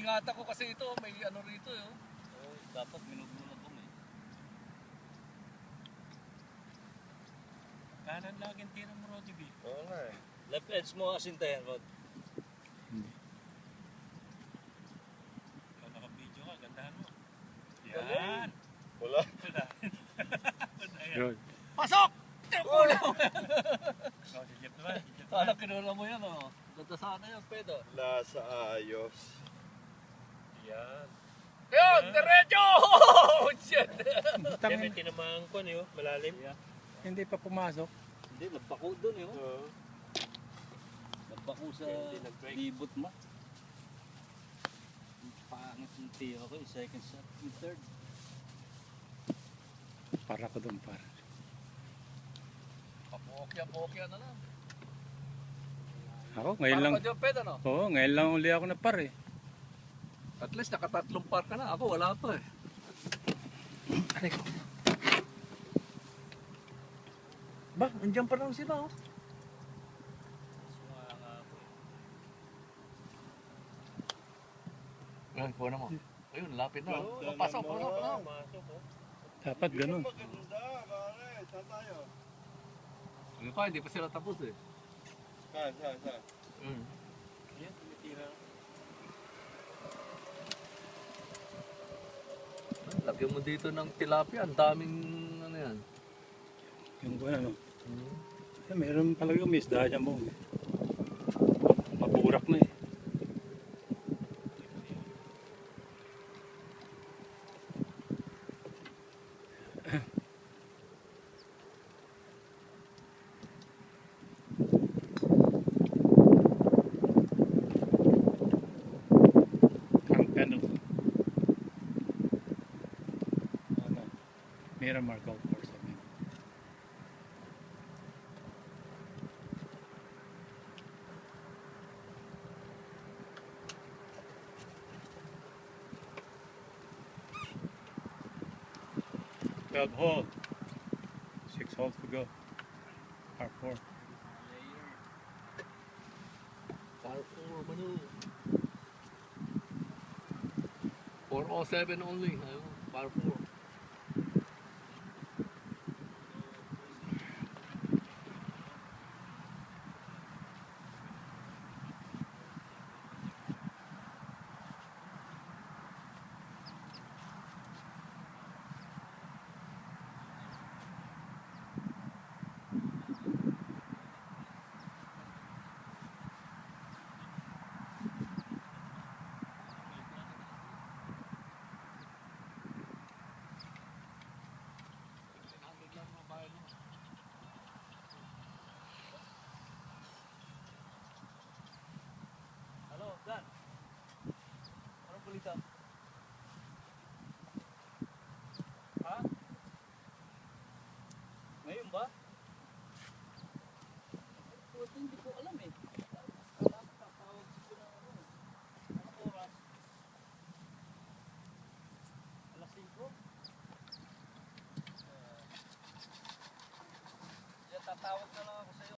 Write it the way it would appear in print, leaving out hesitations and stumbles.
Ingatan ko kasi ito, may ano rito eh. Oh, dapat minugunan ko eh. Kanan lang ang tira mo, Roddy B. Oo nga eh. Left edge mo asintayan, Rod. Ikaw naka-video ka, gandahan mo. Yan! Wala. Yan. Pasok! Ulo! Oh, sigit naman. Sana kinula mo yan oh. Ganda sana yan, Pedro. Lasa ayos. Yan. Yun! Diretso! Shit! Yan, may tinamang ko niyo, malalim. Hindi pa pumasok. Hindi, nagpako doon eh. Oo. Nagpako sa Hindi nag-break. libot mo. Pangit yung tira ko, yung second shot, yung third. Para ko doon, para. Papokya na lang. Ako, ngayon lang. Para ka dyan, Pedro, no? Oo, ngayon lang uli ako na par eh. At least nakatatlong par ka na. Ako wala pa eh. Aray ko. Ba, andyan pa lang sila oh. Sumanga ako eh. Yan, kuha na mo. Ayun, lapit na. Oo, Oh, pasok. Masok oh. Dapat ganun. Maganda, pare. Saan tayo? Ano pa, hindi pa sila tapos eh. Saan? Yan, tumitira. Lagyan mo dito ng tilapia. Ang daming ano yan. Yung ko ano. Eh, meron talaga may isda dyan mo. Maburak na eh. Ano? Miramar Golf Course. I mean. Twelve hole. 6 holes to go. Par 4. Par 4, Manu. 407 only. Ayun, par 4. Hello, Dan. Anong balita? Ha? Ngayon ba?